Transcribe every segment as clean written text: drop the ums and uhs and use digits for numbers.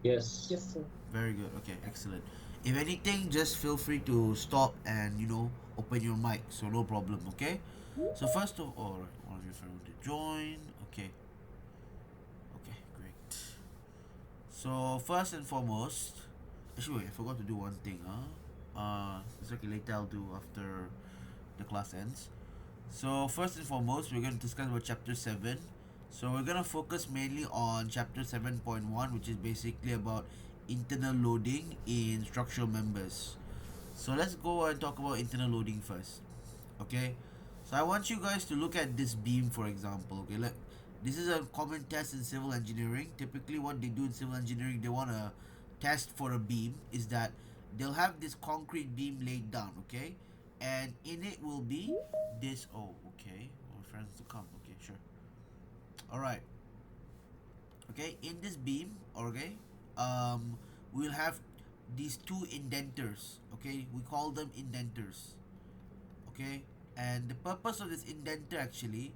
Yes. Yes, sir. Very good. Okay, excellent. If anything, just feel free to stop and open your mic. So no problem. Okay. So first of all, right, one of your friends to join. Okay. Okay. Great. So first and foremost, actually wait, I forgot to do one thing. It's okay. Later I'll do after the class ends. So first and foremost, we're going to discuss about chapter 7. So we're going to focus mainly on chapter 7.1, which is basically about internal loading in structural members. So let's go and talk about internal loading first. Okay? So I want you guys to look at this beam, for example. Okay, look, this is a common test in civil engineering. Typically what they do in civil engineering, they want to test for a beam, is that they'll have this concrete beam laid down, okay? And in it will be this. Oh, okay. My friends to come. Okay, sure. All right. Okay, in this beam, okay, we'll have these two indenters. Okay, we call them indenters. Okay, and the purpose of this indenter actually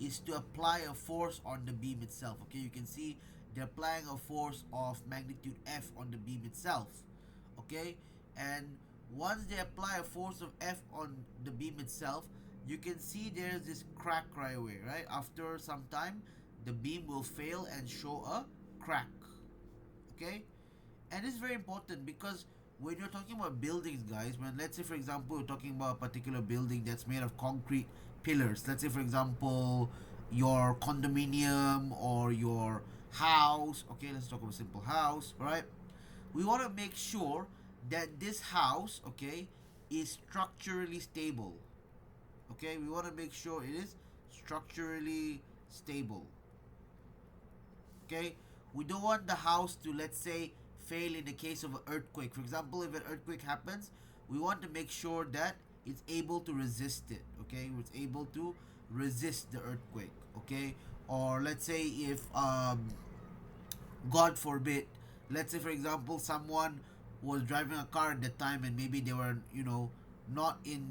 is to apply a force on the beam itself. Okay, you can see they're applying a force of magnitude F on the beam itself. Okay, and once they apply a force of F on the beam itself, you can see there's this crack right away, right? After some time, the beam will fail and show a crack. Okay, and it's very important because when you're talking about buildings, guys, when let's say for example you're talking about a particular building that's made of concrete pillars, let's say for example your condominium or your house. Okay, let's talk about a simple house, right? We want to make sure that this house, okay, is structurally stable. Okay, we want to make sure it is structurally stable. Okay, we don't want the house to, let's say, fail in the case of an earthquake. For example, if an earthquake happens, we want to make sure that it's able to resist it. Okay, it's able to resist the earthquake. Okay, or let's say if God forbid, let's say for example someone was driving a car at the time and maybe they were not in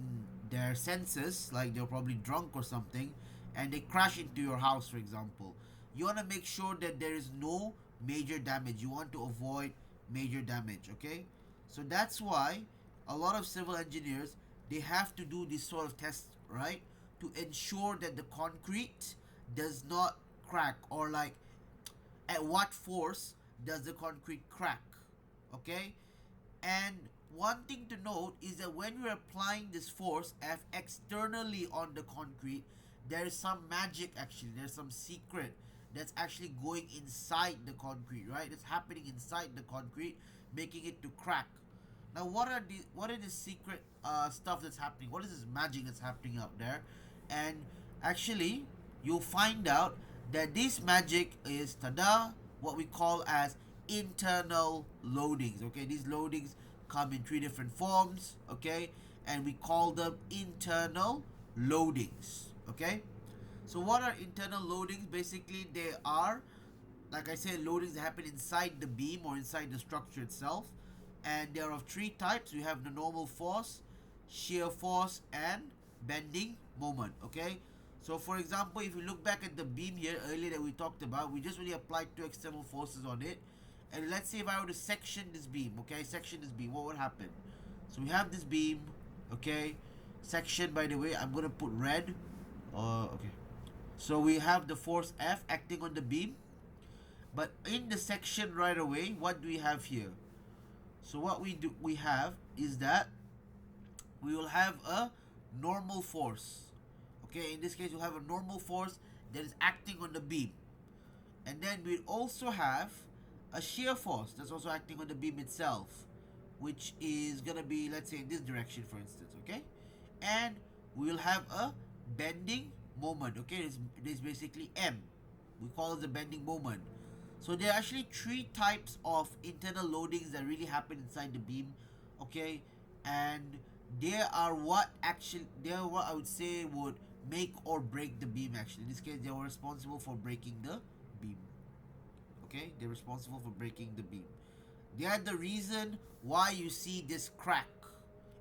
their senses, like they were probably drunk or something, and they crash into your house, for example. You want to make sure that there is no major damage. You want to avoid major damage. Okay, so that's why a lot of civil engineers, they have to do this sort of test, right, to ensure that the concrete does not crack, or like at what force does the concrete crack. Okay, and one thing to note is that when you're applying this force F externally on the concrete, there's some magic actually, there's some secret that's actually going inside the concrete, right? It's happening inside the concrete, making it to crack. Now what are the secret stuff that's happening? What is this magic that's happening out there? And actually you'll find out that this magic is, tada, what we call as internal loadings. Okay, these loadings come in three different forms. Okay, and we call them internal loadings. Okay, so what are internal loadings? Basically they are, like I said, loadings that happen inside the beam or inside the structure itself, and they are of three types. We have the normal force, shear force, and bending moment. Okay, so for example, if you look back at the beam here earlier that we talked about, we just really applied two external forces on it. And let's say if I were to section this beam, okay, section this beam, what would happen? So we have this beam, okay, section, by the way, I'm gonna put red. Okay, so we have the force F acting on the beam, but in the section right away, what do we have here? So what we have is that we will have a normal force. Okay, in this case we'll have a normal force that is acting on the beam. And then we also have a shear force that's also acting on the beam itself, which is gonna be, let's say, in this direction, for instance. Okay, and we will have a bending moment. Okay, it's basically M. We call it the bending moment. So there are actually three types of internal loadings that really happen inside the beam. Okay, and they are what I would say would make or break the beam. Actually, in this case, they were responsible for breaking the beam. Okay, they're responsible for breaking the beam. They are the reason why you see this crack.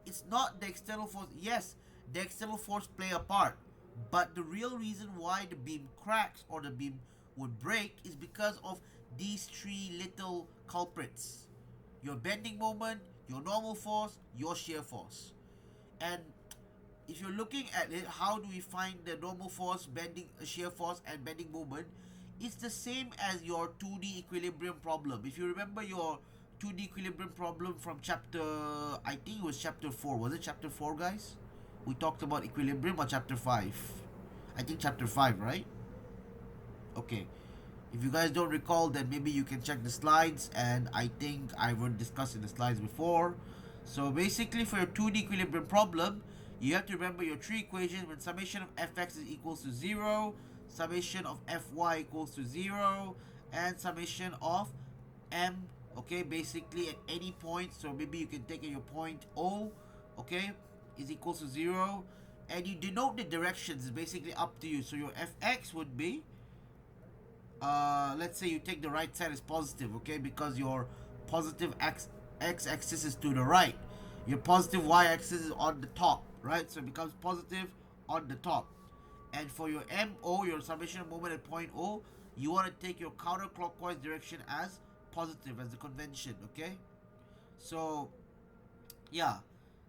It's not the external force. Yes, the external force play a part, but the real reason why the beam cracks or the beam would break is because of these three little culprits: your bending moment, your normal force, your shear force. And if you're looking at it, how do we find the normal force, bending, shear force, and bending moment? It's the same as your 2D equilibrium problem. If you remember your 2D equilibrium problem from chapter, I think it was chapter 4. Was it chapter 4, guys? We talked about equilibrium, or chapter 5? I think chapter 5, right? Okay. If you guys don't recall, then maybe you can check the slides, and I think I would discuss in the slides before. So basically, for your 2D equilibrium problem, you have to remember your three equations: when summation of fx is equals to 0, summation of fy equals to 0, and summation of m, okay, basically at any point. So maybe you can take your point O, okay, is equals to 0, and you denote the directions. It's basically up to you. So your fx would be, let's say you take the right side as positive, okay, because your positive x-axis is to the right, your positive y-axis is on the top, right? So it becomes positive on the top. And for your MO, your summation of moment at point O, you want to take your counterclockwise direction as positive, as the convention, okay? So yeah,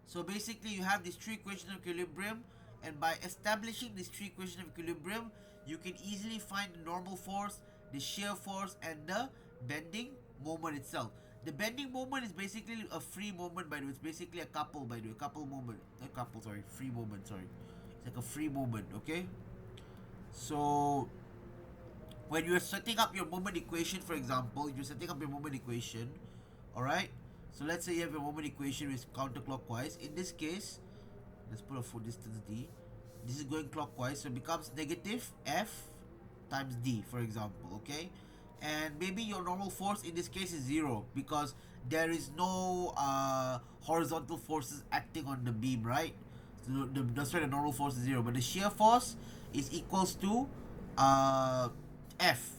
so basically you have these three equations of equilibrium, and by establishing these three equations of equilibrium, you can easily find the normal force, the shear force, and the bending moment itself. The bending moment is basically a free moment, by the way. It's basically a couple, by the way. Couple moment. A couple, sorry. Free moment, sorry. It's like a free moment, okay? So when you're setting up your moment equation, for example, if you're setting up your moment equation, alright? So let's say you have a moment equation which is counterclockwise. In this case, let's put a full distance d. This is going clockwise, so it becomes negative f times d, for example, okay? And maybe your normal force in this case is 0 because there is no horizontal forces acting on the beam, right? So that's why the normal force is 0. But the shear force is equals to f,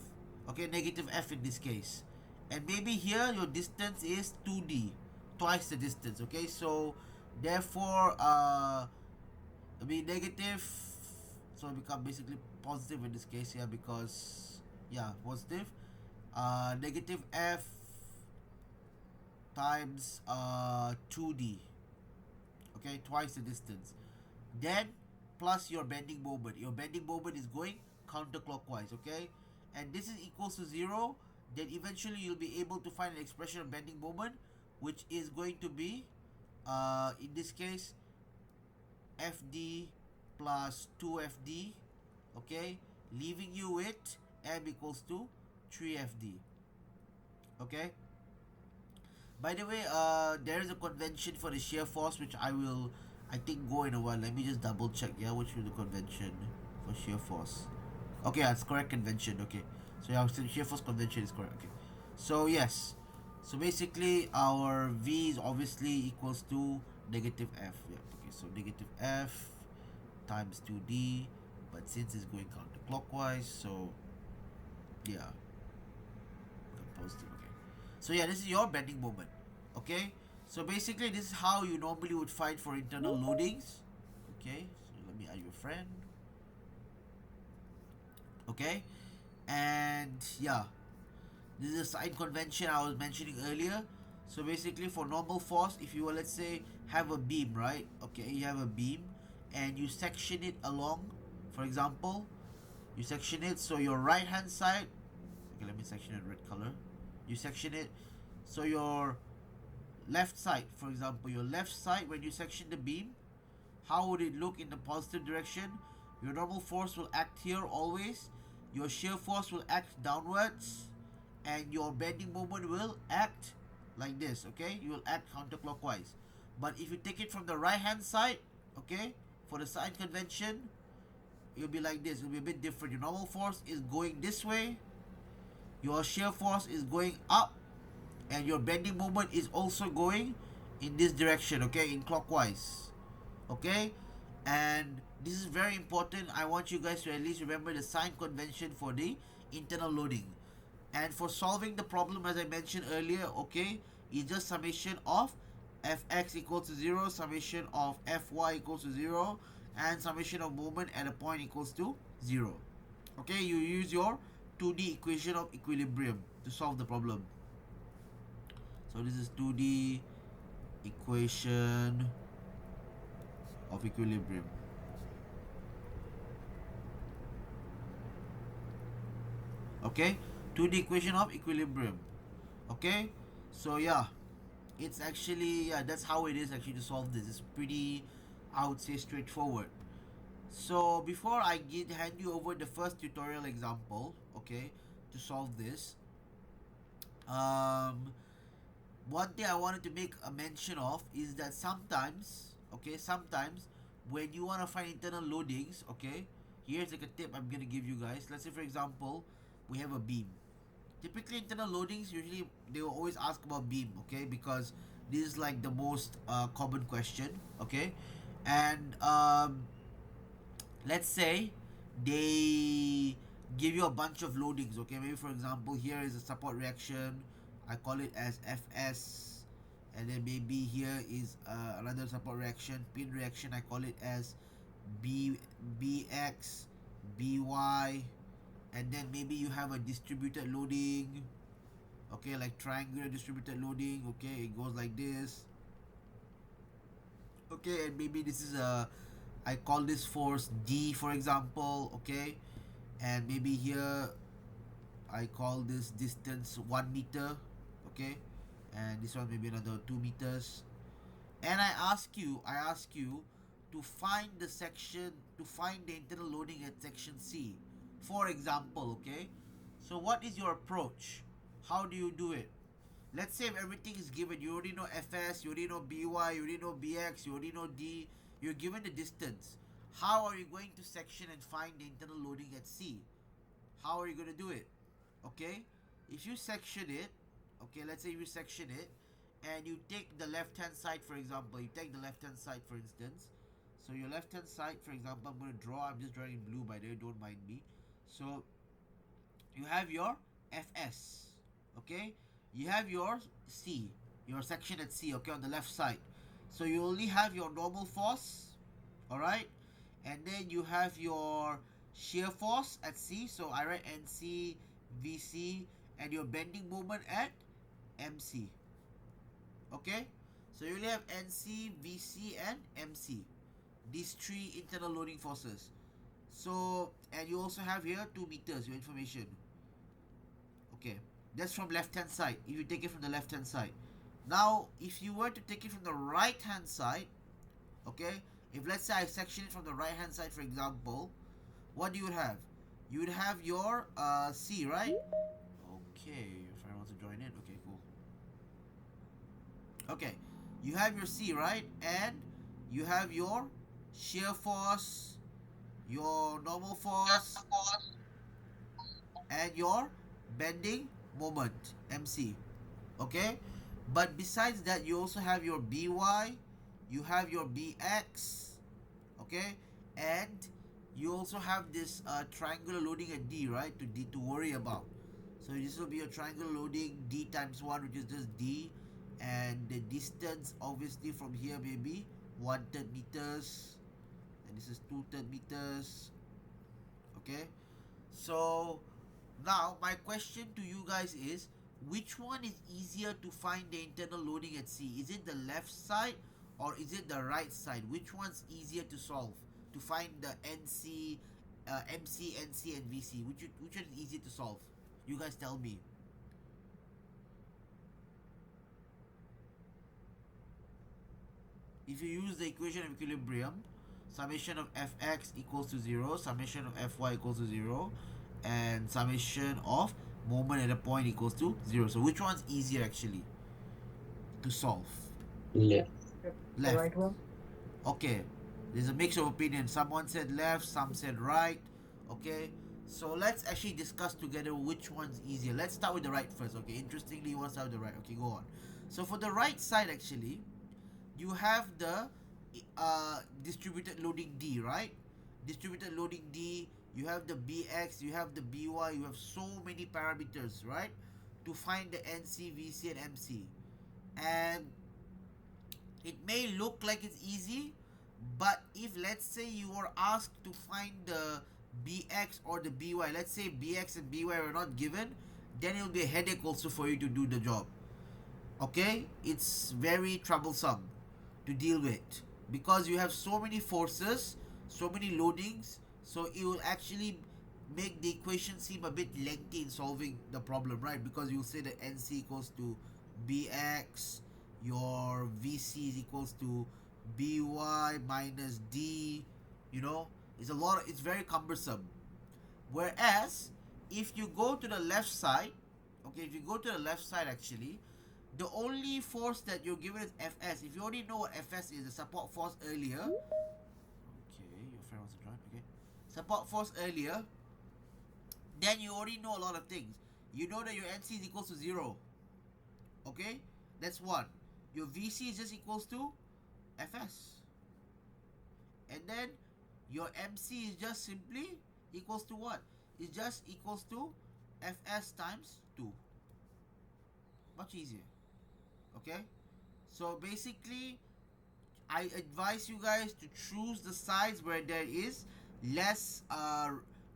okay, negative f in this case. And maybe here your distance is 2d, twice the distance, okay? So therefore it'll be negative, so it become basically positive in this case here, because yeah, positive, negative f times 2d, okay, twice the distance, then plus your bending moment. Your bending moment is going counterclockwise, okay, and this is equals to 0. Then eventually you'll be able to find an expression of bending moment, which is going to be in this case fd plus 2fd, okay, leaving you with m equals to 3fd, okay. By the way, there is a convention for the shear force, which I think go in a while. Let me just double check, yeah, which is the convention for shear force. Okay, that's correct convention, okay. So yeah, shear force convention is correct, okay. So yes, so basically our v is obviously equals to negative f, yeah, okay. So negative f times 2d, but since it's going counterclockwise, so yeah, positive, okay. So yeah, this is your bending moment, okay. So basically this is how you normally would find for internal loadings, okay. So let me add your friend, okay. And yeah, this is a sign convention I was mentioning earlier. So basically for normal force, if you will, let's say, have a beam, right? Okay, you have a beam and you section it along, for example, you section it, so your right hand side, okay, let me section it red color, you section it, so your left side, for example, your left side, when you section the beam, how would it look in the positive direction? Your normal force will act here always, your shear force will act downwards, and your bending moment will act like this, okay? You will act counterclockwise. But if you take it from the right hand side, okay, for the sign convention, it'll be like this. It'll be a bit different. Your normal force is going this way, your shear force is going up, and your bending moment is also going in this direction, okay, in clockwise, okay. And this is very important. I want you guys to at least remember the sign convention for the internal loading. And for solving the problem, as I mentioned earlier, okay, is just summation of fx equals to 0, summation of fy equals to 0, and summation of moment at a point equals to 0. Okay, you use your 2D equation of equilibrium to solve the problem. So this is 2D equation of equilibrium. Okay, 2D equation of equilibrium. Okay, so yeah, it's actually, yeah, that's how it is actually to solve this. It's pretty, I would say, straightforward. So before I hand you over the first tutorial example, okay, to solve this, um, one thing I wanted to make a mention of is that sometimes, okay, sometimes when you want to find internal loadings, okay, here's like a tip I'm gonna give you guys. Let's say for example, we have a beam. Typically internal loadings, usually they will always ask about beam, okay, because this is like the most common question, okay, and let's say they give you a bunch of loadings, okay, maybe for example here is a support reaction, I call it as Fs, and then maybe here is another support reaction, pin reaction, I call it as Bx, By, and then maybe you have a distributed loading, okay, like triangular distributed loading, okay, it goes like this, okay, and maybe this is a, I call this force D for example, okay, and maybe here I call this distance 1 meter, okay, and this one maybe another 2 meters, and I ask you to find the section, to find the internal loading at section C, for example, okay. So what is your approach? How do you do it? Let's say if everything is given, you already know Fs, you already know By, you already know Bx, you already know D, you're given the distance. How are you going to section and find the internal loading at C? How are you going to do it? Okay, if you section it, okay, let's say you section it, and you take the left hand side, for example, you take the left hand side for instance. So your left hand side, for example, I'm going to draw, I'm just drawing in blue by the way, don't mind me. So you have your Fs, okay, you have your C, your section at C, okay, on the left side. So you only have your normal force, all right, and then you have your shear force at C, so I write NC, VC, and your bending moment at MC, okay. So you only have NC, VC, and MC, these three internal loading forces. So, and you also have here 2 meters, your information. Okay, that's from left hand side, if you take it from the left hand side. Now if you were to take it from the right hand side, okay, if let's say I section it from the right hand side for example, what do you have? You would have your C, right? Okay, your friend wants to join in. Okay, cool. Okay, you have your C, right? And you have your shear force, your normal force, and your bending moment, MC. Okay, but besides that you also have your By, you have your Bx, okay, and you also have this triangular loading at D, right, to worry about. So this will be a triangular loading D times 1, which is just D, and the distance obviously from here maybe 1/3 meters, and this is 2/3 meters, okay. So now my question to you guys is, which one is easier to find the internal loading at C? Is it the left side or is it the right side? Which one's easier to solve, to find the NC, MC, NC, and VC? Which one is easier to solve? You guys tell me. If you use the equation of equilibrium, summation of Fx equals to 0, summation of Fy equals to 0, and summation of moment at a point equals to 0. So which one's easier actually to solve? Left. Left. The right one. Okay. There's a mix of opinion. Someone said left, some said right. Okay. So let's actually discuss together which one's easier. Let's start with the right first. Okay. Interestingly, you want to start with the right. Okay, go on. So for the right side actually, you have the distributed loading D, right? Distributed loading D, you have the Bx, you have the By, you have so many parameters, right? To find the NC, VC, and MC. And it may look like it's easy, but if let's say you were asked to find the Bx or the By, let's say Bx and By were not given, then it will be a headache also for you to do the job. Okay, it's very troublesome to deal with because you have so many forces, so many loadings, so it will actually make the equation seem a bit lengthy in solving the problem, right? Because you'll say that NC equals to BX, your VC is equals to BY minus D, you know, it's very cumbersome. Whereas if you go to the left side, okay, if you go to the left side actually, the only force that you're given is Fs. If you already know what Fs is, the support force earlier. Okay, your friend wants to join. Okay, support force earlier. Then you already know a lot of things. You know that your NC is equals to 0. Okay, that's one. Your VC is just equals to Fs. And then your MC is just simply equals to what? It's just equals to Fs times 2. Much easier. Okay, so basically I advise you guys to choose the sides where there is less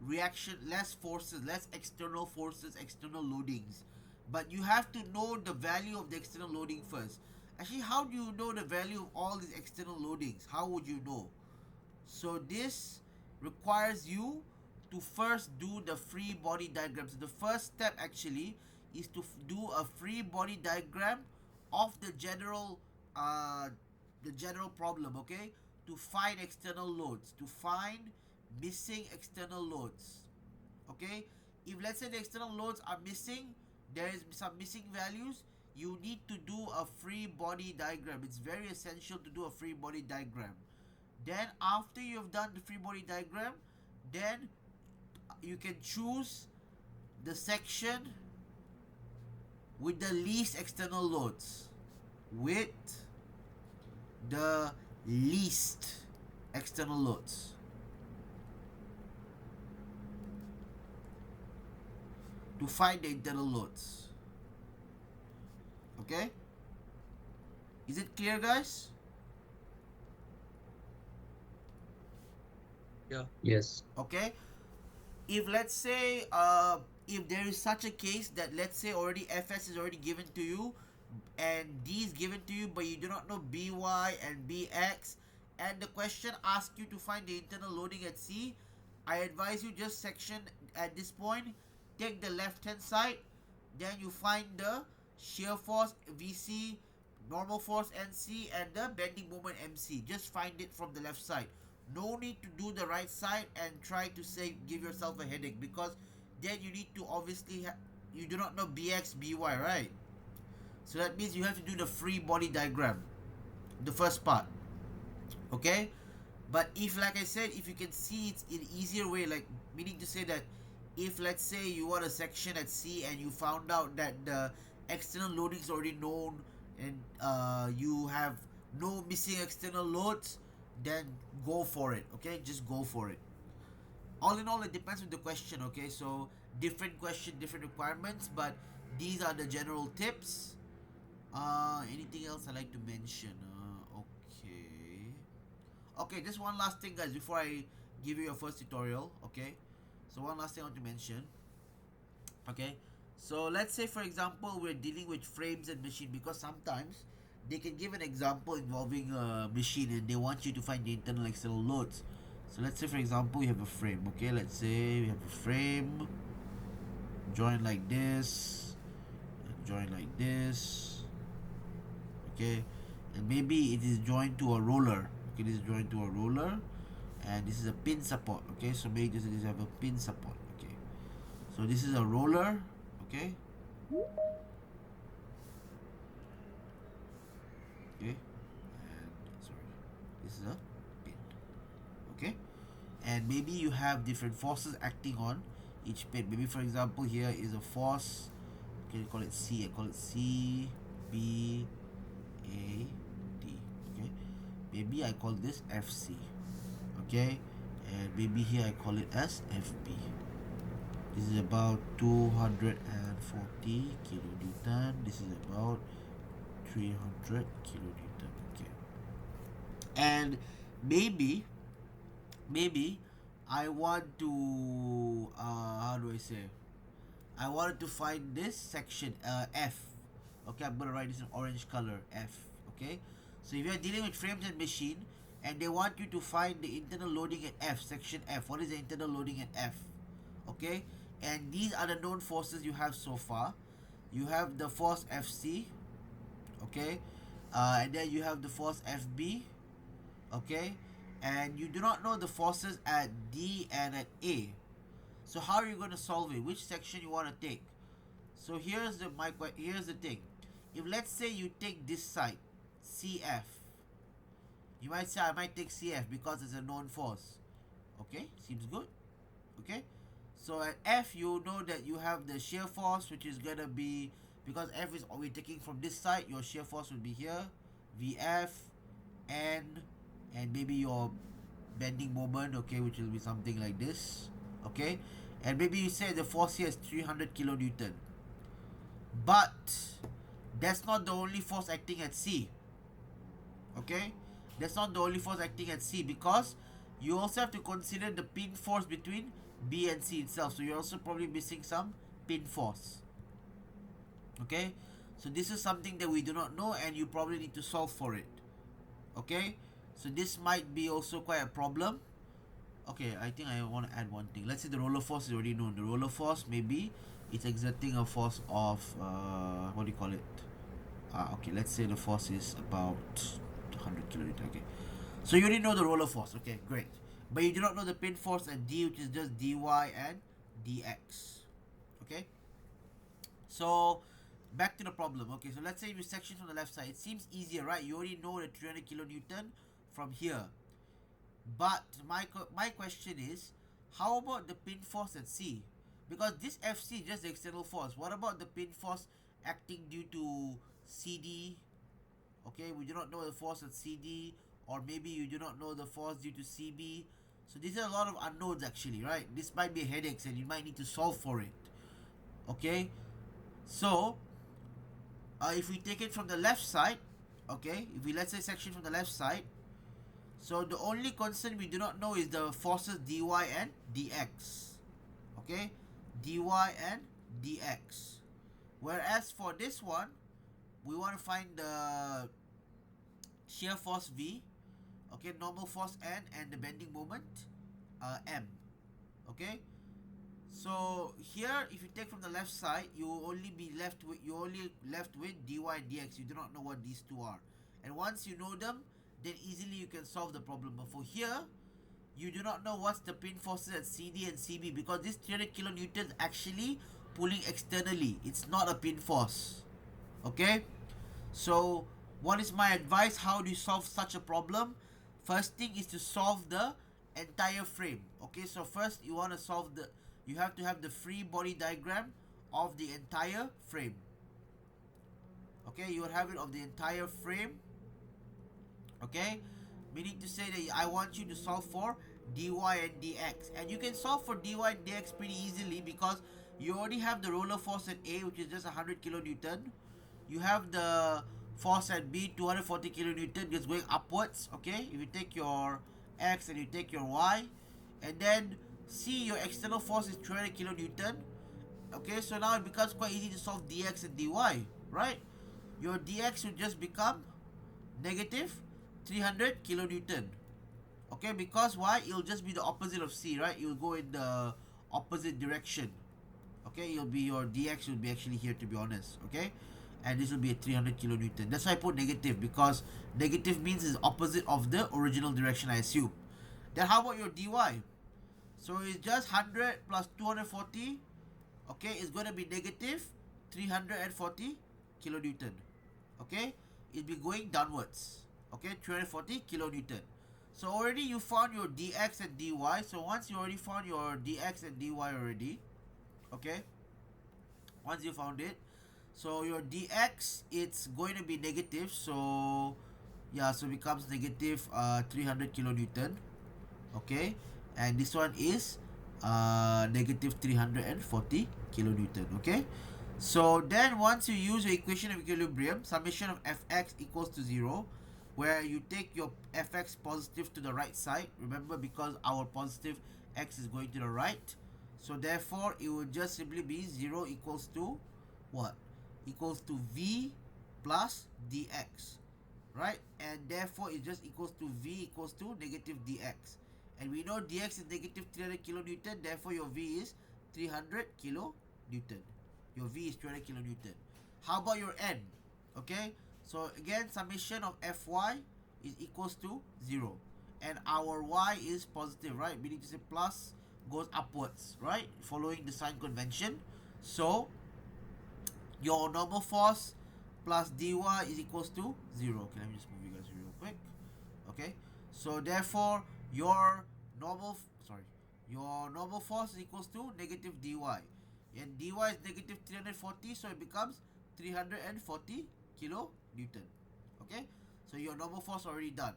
reaction, less forces, less external forces, external loadings. But you have to know the value of the external loading first. Actually, how do you know the value of all these external loadings? How would you know? So this requires you to first do the free body diagram. So the first step actually is to do a free body diagram of the general problem, okay? To find external loads, to find missing external loads, okay? If let's say the external loads are missing, there is some missing values, you need to do a free body diagram. It's very essential to do a free body diagram. Then after you have done the free body diagram, then you can choose the section with the least external loads. With the least external loads. To find the internal loads. Okay? Is it clear, guys? Yeah. Yes. Okay? If let's say if there is such a case that let's say already Fs is already given to you and D is given to you but you do not know By and Bx and the question asks you to find the internal loading at C, I advise you just section at this point, take the left hand side, then you find the shear force Vc, normal force Nc and the bending moment Mc. Just find it from the left side. No need to do the right side and try to say give yourself a headache because then you need to obviously you do not know Bx, By, right? So that means you have to do the free body diagram, the first part. Okay? But if, like I said, if you can see it's in easier way, like meaning to say that if let's say you want a section at C and you found out that the external loading is already known and you have no missing external loads, then go for it. Okay, just go for it. All in all, it depends on the question. Okay, so different question, different requirements, but these are the general tips. Anything else I like to mention? Okay. Okay, just one last thing, guys, before I give you your first tutorial. Okay, so one last thing I want to mention. Okay, so let's say for example we're dealing with frames and machine because sometimes they can give an example involving a machine and they want you to find the internal external loads. So let's say for example you have a frame. Okay, let's say we have a frame join like this and join like this. Okay, and maybe it is joined to a roller. Okay, this is joined to a roller and this is a pin support. Okay, so maybe this have a pin support. Okay, so this is a roller. Okay, okay, and sorry, this is a pin. Okay, and maybe you have different forces acting on each pin. Maybe for example here is a force. Okay, call it C. I call it C B A D. Okay, maybe I call this FC. Okay, and maybe here I call it as FB. This is about 240 kilonewton. This is about 300 kilonewton. Okay, and maybe I want to how do I say, I wanted to find this section, F. Okay, I'm gonna write this in orange color, F. Okay, so if you're dealing with frames and machine, and they want you to find the internal loading at F, section F. What is the internal loading at F? Okay, and these are the known forces you have so far. You have the force FC, okay, and then you have the force FB, okay, and you do not know the forces at D and at A. So how are you going to solve it? Which section you want to take? So here's the thing. If let's say you take this side, CF, you might say I might take CF because it's a known force. Okay, seems good. Okay, so at F you know that you have the shear force, which is gonna be, because F is we're taking from this side, your shear force will be here, VF, N, and maybe your bending moment, okay, which will be something like this, okay, and maybe you say the force here is 300 kilonewton, but that's not the only force acting at C, okay, that's not the only force acting at C, because you also have to consider the pin force between B and C itself, so you're also probably missing some pin force, okay, so this is something that we do not know and you probably need to solve for it, okay, so this might be also quite a problem. Okay, I think I want to add one thing. Let's say the roller force is already known. The roller force, maybe it's exerting a force of what do you call it? Okay, let's say the force is about 100 kilonewton. Okay, so you already know the roller force. Okay, great, but you do not know the pin force at D, which is just dy and dx. Okay, so back to the problem. Okay, so let's say you section from the left side. It seems easier, right? You already know the 300 kilonewton from here. But my question is, how about the pin force at C? Because this FC is just the external force. What about the pin force acting due to CD? Okay, we do not know the force at CD, or maybe you do not know the force due to CB. So these are a lot of unknowns actually, right? This might be a headache and you might need to solve for it. Okay, so if we take it from the left side, okay, if we let's say section from the left side, so the only constant we do not know is the forces dy and dx. Okay, dy and dx. Whereas for this one, we want to find the shear force V, okay, normal force N, and the bending moment M. Okay, so here if you take from the left side, you will only be left with dy and dx. You do not know what these two are, and once you know them, then easily you can solve the problem. But for here, you do not know what's the pin forces at CD and CB, because this 300 kilonewton is actually pulling externally. It's not a pin force. Okay, so what is my advice? How do you solve such a problem? First thing is to solve the entire frame. Okay, so first you want to solve you have to have the free body diagram of the entire frame. Okay, you will have it of the entire frame. Okay, meaning to say that I want you to solve for dy and dx, and you can solve for dy and dx pretty easily because you already have the roller force at A, which is just 100 kilonewton. You have the force at B, 240 kilonewton, just going upwards. Okay, if you take your x and you take your y, and then C, your external force is 300 kilonewton. Okay, so now it becomes quite easy to solve dx and dy, right? Your dx will just become negative 300 kilonewton. Okay, because why? It'll just be the opposite of C, right? You'll go in the opposite direction. Okay, it'll be your dx will be actually here, to be honest. Okay, and this will be a 300 kilonewton. That's why I put negative, because negative means it's opposite of the original direction, I assume. Then how about your dy? So it's just 100 plus 240. Okay, it's going to be negative 340 kilonewton. Okay, it'll be going downwards. Okay, 340 kilonewton. So already you found your dx and dy. So once you already found your dx and dy already, okay, once you found it, so your dx, it's going to be negative. So yeah, so it becomes negative 300 kilonewton. Okay, and this one is negative 340 kilonewton. Okay, so then once you use your equation of equilibrium, summation of fx equals to 0, where you take your fx positive to the right side. Remember, because our positive x is going to the right, So therefore, it would just simply be 0 equals to what? Equals to v plus dx, right? And therefore, it just equals to v equals to negative dx. And we know dx is negative 300 kilonewton. Therefore, your v is 300 kilonewton. Your v is 300 kilonewton. How about your n? Okay, so again, summation of fy is equals to 0. And our y is positive, right? Meaning to say plus goes upwards, right? Following the sign convention. So your normal force plus dy is equals to 0. Okay, let me just move you guys real quick. Okay, so therefore your normal force is equals to negative dy, and dy is negative 340, so it becomes 340 kilonewton. Okay, so your normal force already done.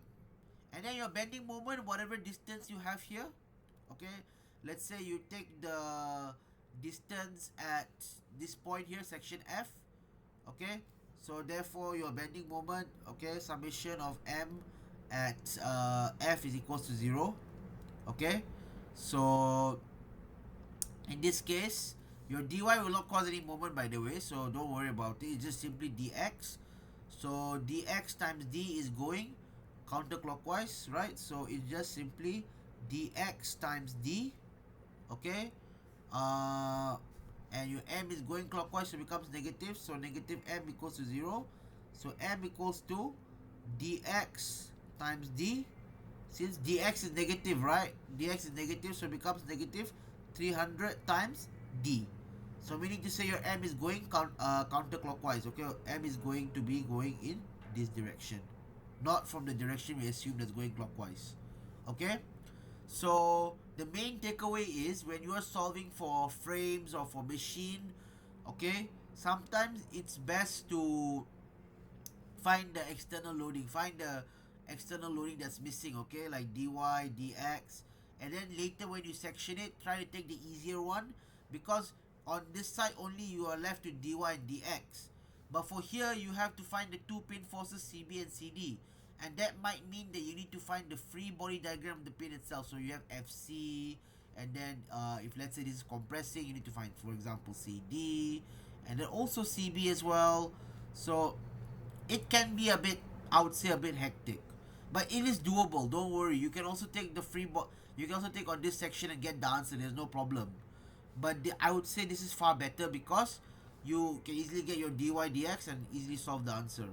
And then your bending moment, whatever distance you have here, okay, let's say you take the distance at this point here, section F, okay, so therefore your bending moment, okay, summation of m at F is equals to 0, okay, so in this case your dy will not cause any moment, by the way, so don't worry about it. It's just simply dx. So dx times d is going counterclockwise, right? So it's just simply dx times d, okay, uh and your m is going clockwise, so it becomes negative, so negative m equals to 0. So m equals to dx times d. Since dx is negative, right? Dx is negative, so it becomes negative 300 times d. So meaning to say your m is going counterclockwise, okay? M is going to be going in this direction, not from the direction we assume that's going clockwise, okay? So the main takeaway is when you are solving for frames or for machine, okay, sometimes it's best to find the external loading, find the external loading that's missing, okay, like dy, dx, and then later when you section it, try to take the easier one, because on this side only you are left with dy and dx. But for here, you have to find the two pin forces CB and CD. And that might mean that you need to find the free body diagram of the pin itself. So you have FC, and then if let's say this is compressing, you need to find, for example, CD, and then also CB as well. So it can be a bit, I would say, a bit hectic. But it is doable, don't worry. You can also take the you can also take on this section and get the answer, there's no problem. But I would say this is far better because you can easily get your dy dx and easily solve the answer.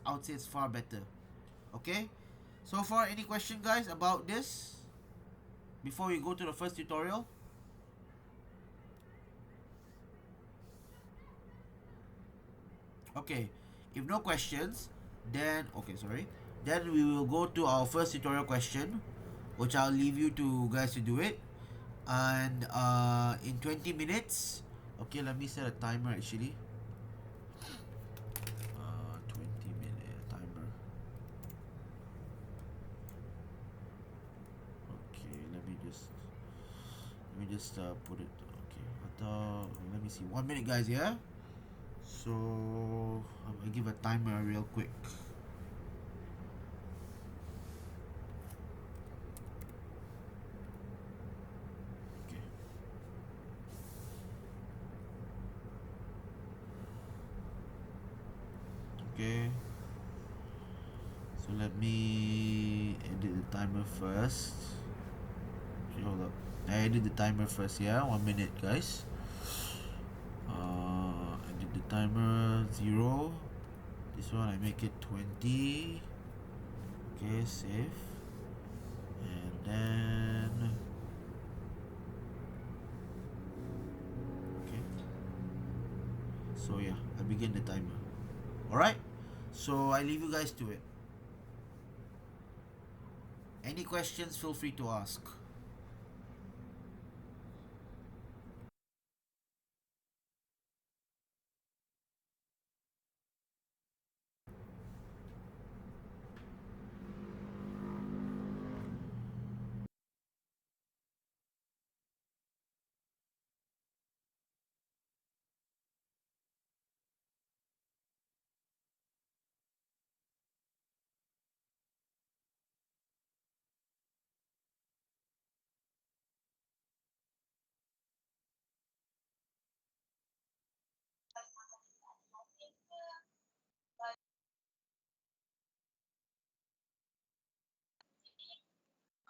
I would say it's far better. Okay, so far any question, guys, about this before we go to the first tutorial? Okay, if no questions, then okay, sorry, then we will go to our first tutorial question, which I'll leave you to guys to do it. And in 20 minutes, okay, let me set a timer actually. 20-minute timer. Okay, let me just put it. Okay, let me see. 1 minute, guys. Yeah. So I'm gonna give a timer real quick. Okay. Okay. So let me edit the timer first. Okay, hold up. I edit the timer first. Yeah, 1 minute, guys. Edit the timer 0. This one I make it 20. Okay, save. And then okay. So yeah, I begin the timer. Alright? So I leave you guys to it. Any questions, feel free to ask.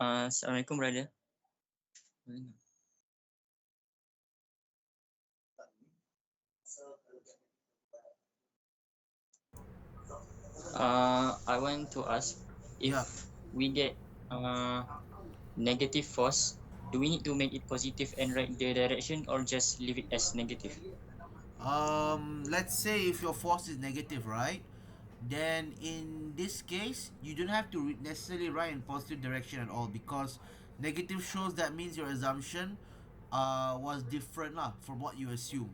Assalamualaikum, brother. I want to ask Yeah. if we get negative force, do we need to make it positive and write the direction or just leave it as negative? Let's say if your force is negative, right? Then in this case, you don't have to necessarily write in positive direction at all, because negative shows that means your assumption was different lah from what you assume.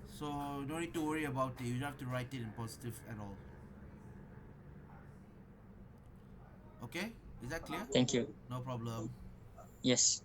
So no need to worry about it. You don't have to write it in positive at all. Okay? Is that clear? Thank you. No problem. Yes.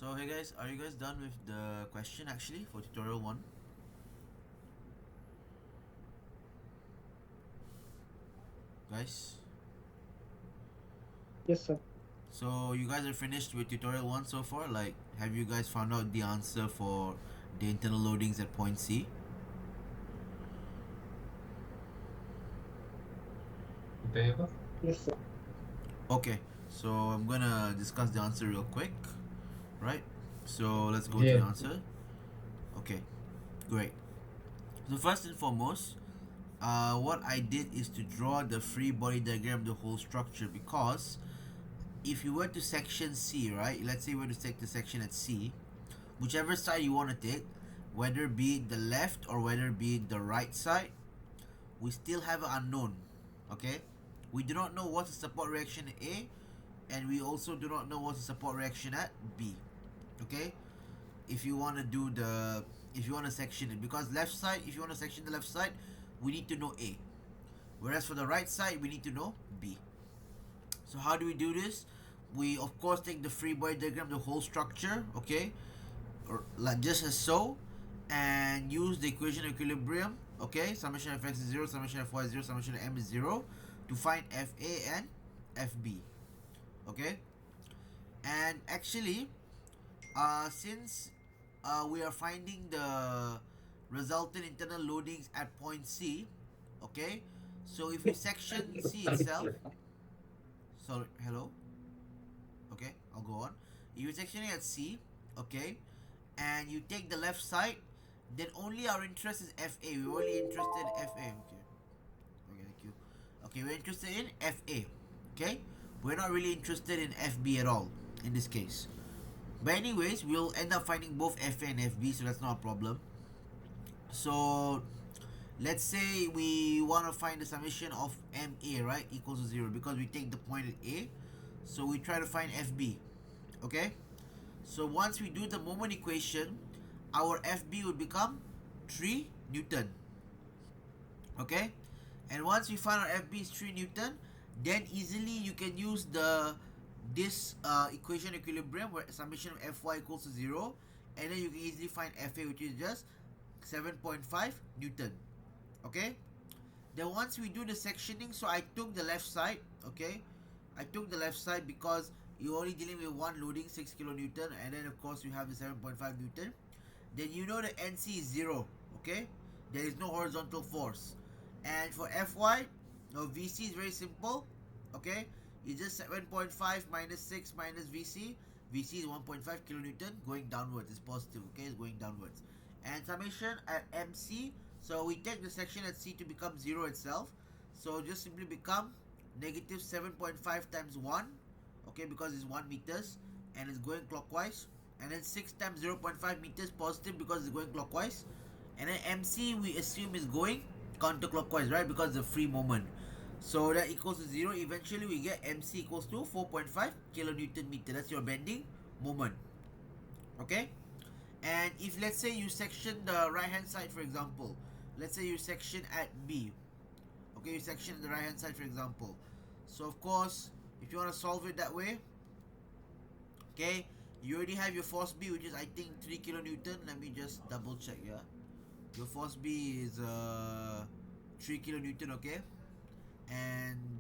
So hey guys, are you guys done with the question actually for tutorial 1? Guys? Yes, sir. So you guys are finished with tutorial 1 so far? Like, have you guys found out the answer for the internal loadings at point C? Yes, sir. Okay, so I'm gonna discuss the answer real quick, right? So let's go to the Yeah. answer. Okay, great. So first and foremost, what I did is to draw the free body diagram, the whole structure, because if you were to section C, right? Let's say we were to take the section at C, whichever side you want to take, whether be it the left or whether be it the right side, we still have an unknown. Okay, we do not know what's the support reaction at A, and we also do not know what's the support reaction at B. Okay, if you want to do the if you want to section it, because left side, if you want to section the left side, we need to know A, whereas for the right side we need to know B. So how do we do this? We of course take the free body diagram, the whole structure, okay, or like just as so, and use the equation of equilibrium, okay, summation of x is 0, summation of y is 0, summation of m is 0, to find FA and FB, okay. And actually, since we are finding the resultant internal loadings at point C, okay, so if we section C itself, sorry, hello, okay, I'll go on. If you're sectioning at C, okay, and you take the left side, then only our interest is FA. We're only interested in FA. Okay. Okay, thank you. Okay, we're interested in FA. Okay? We're not really interested in FB at all in this case. But anyways, we'll end up finding both FA and FB, so that's not a problem. So let's say we want to find the summation of MA, right, equals to 0, because we take the point at A. So we try to find FB. Okay? So once we do the moment equation, our FB would become 3 Newton. Okay? And once we find our FB is 3 Newton, then easily you can use this equation equilibrium where summation of Fy equals to 0, and then you can easily find Fa, which is just 7.5 Newton. Okay? Then once we do the sectioning, so I took the left side, okay? I took the left side because you're only dealing with one loading, 6 kilonewton, and then of course you have the 7.5 Newton. Then you know the NC is 0, okay? There is no horizontal force. And for Fy, now VC is very simple, okay? It's just 7.5 minus 6 minus VC. VC is 1.5 kilonewton going downwards. It's positive, okay? It's going downwards. And summation at MC, so we take the section at C to become 0 itself. So just simply become negative 7.5 times 1, okay, because it's 1 meters and it's going clockwise. And then 6 times 0.5 meters positive because it's going clockwise. And then MC we assume is going counterclockwise, right, because it's a free moment. So that equals to 0. Eventually we get MC equals to 4.5 kilonewton meter. That's your bending moment. Okay? And if let's say you section the right hand side, for example, let's say you section at B, okay, you section the right hand side, for example. So of course, if you want to solve it that way, okay, you already have your force B, which is I think 3 kilonewton. Let me just double check. Yeah, your force B is 3 kilonewton, okay, and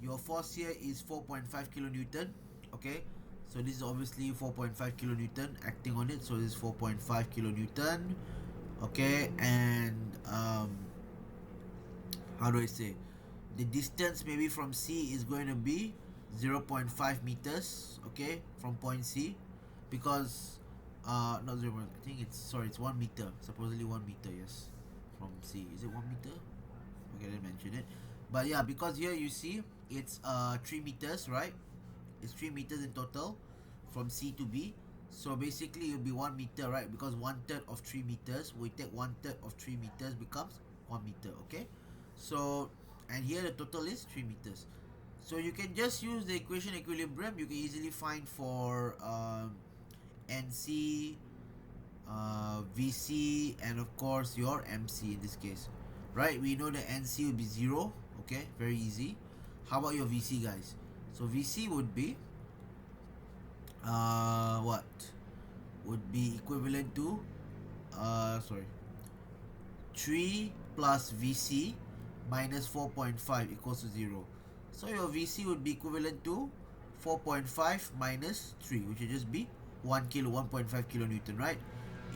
your force here is 4.5 kilonewton, okay. So this is obviously 4.5 kilonewton acting on it, so this is 4.5 kilonewton, okay. And how do I say, the distance maybe from C is going to be 0.5 meters, okay, from point C, because not 0. I think it's, sorry, it's 1 meter, supposedly 1 meter, yes, from C. Is it 1 meter? Okay, I didn't mention it, but yeah, because here you see it's 3 meters, right? It's 3 meters in total from C to B. So basically it'll be 1 meter, right? Because 1/3 of 3 meters, we take 1/3 of 3 meters becomes 1 meter, okay? So, and here the total is 3 meters. So you can just use the equation equilibrium. You can easily find for NC, VC, and of course your MC in this case, right? We know the NC would be 0, okay, very easy. How about your VC, guys? So VC would be what? would be equivalent to, sorry, 3 plus VC minus 4.5 equals to 0. So your VC would be equivalent to 4.5 minus 3, which would just be 1.5 kilonewton, right?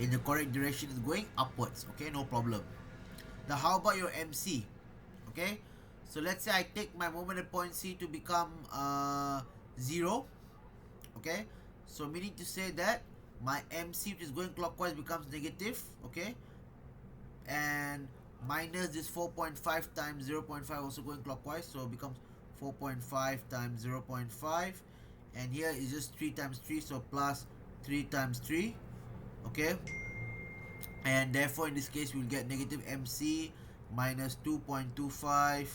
In the correct direction is going upwards, okay, no problem. Now how about your MC? Okay, so let's say I take my moment at point C to become 0. Okay, so meaning to say that my MC, which is going clockwise, becomes negative. Okay, and minus this 4.5 times 0.5 also going clockwise, so it becomes 4.5 times 0.5, and here is just 3 times 3, so plus 3 times 3. Okay, and therefore in this case we'll get negative MC minus 2.25. Is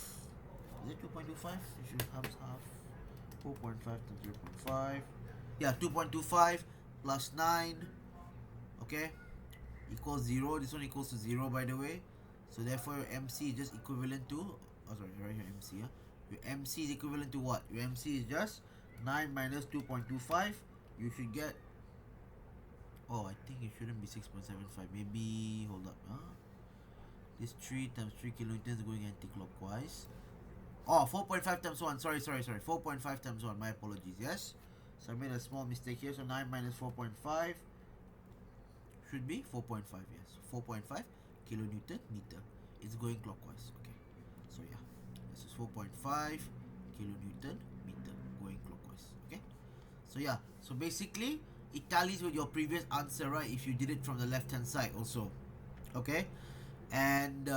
it 2.25? It should have half. 4.5 to 0.5. Yeah, 2.25 plus 9. Okay, equals 0. This one equals to 0, by the way. So therefore your MC is just equivalent to, oh sorry, right here MC. Your MC is equivalent to what? Your MC is just 9 minus 2.25. You should get, oh, I think it shouldn't be 6.75. Maybe, hold up. This 3 times 3 kilonewtons going anti-clockwise. Oh, 4.5 times 1. Sorry. 4.5 times 1. My apologies. Yes. So I made a small mistake here. So 9 minus 4.5 should be 4.5. Yes. 4.5 kilonewton meter. It's going clockwise. Okay. So yeah. This is 4.5 kilonewton meter going clockwise. Okay. So yeah. So basically, it tallies with your previous answer, right? If you did it from the left-hand side also. Okay. And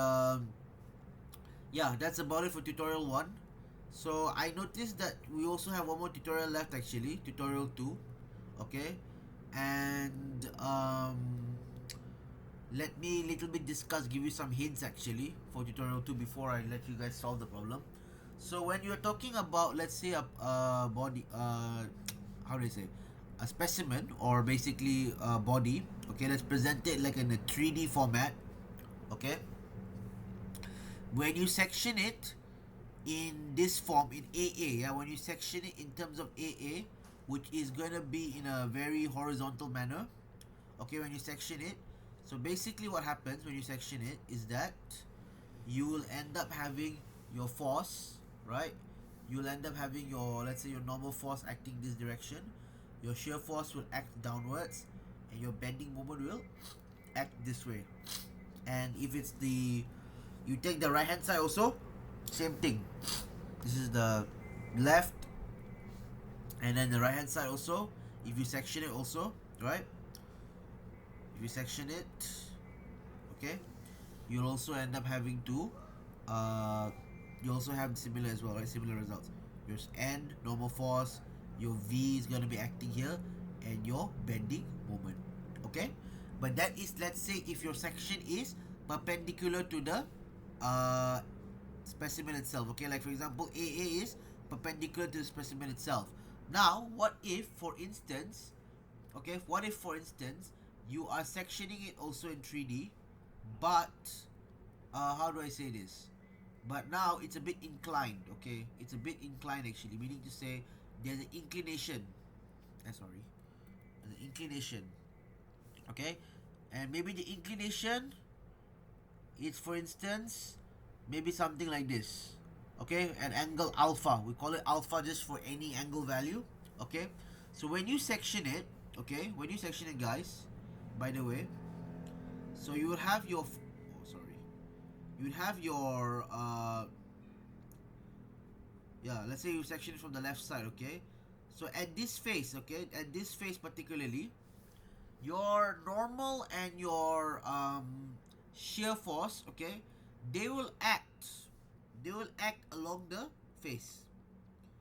yeah, that's about it for tutorial 1. So I noticed that we also have one more tutorial left, actually, tutorial 2. Okay, and let me little bit discuss, give you some hints actually for tutorial 2 before I let you guys solve the problem. So when you're talking about, let's say, a body, how do I say, a specimen, or basically a body, okay, let's present it like in a 3D format. Okay, when you section it in this form, in AA, yeah, when you section it in terms of AA, which is gonna be in a very horizontal manner, okay, when you section it, so basically what happens when you section it is that you will end up having your force, right? You'll end up having your, let's say, your normal force acting this direction, your shear force will act downwards, and your bending moment will act this way. And if it's the, you take the right hand side also, same thing. This is the left, and then the right hand side also, if you section it also, right? If you section it, okay, you'll also end up having to you also have similar as well, right? Similar results. Your N normal force, your V is gonna be acting here, and your bending moment. Okay, but that is, let's say, if your section is perpendicular to the specimen itself. Okay, like for example, AA is perpendicular to the specimen itself. Now, what if, for instance, okay, what if, for instance, you are sectioning it also in 3D, but how do I say this? But now it's a bit inclined. Okay, it's a bit inclined actually, meaning to say there's an inclination. Sorry, an inclination. Okay, and maybe the inclination is, for instance, maybe something like this. Okay, an angle alpha, we call it alpha just for any angle value. Okay, so when you section it, okay, when you section it, guys, by the way, so you will have your, oh sorry, you will have your yeah, let's say you section it from the left side. Okay, so at this face, okay, at this face particularly, your normal and your shear force, okay, they will act along the face.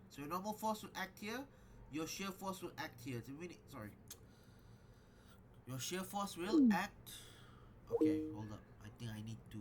So your normal force will act here, your shear force will act here. Sorry, your shear force will act, okay, hold up, I think I need to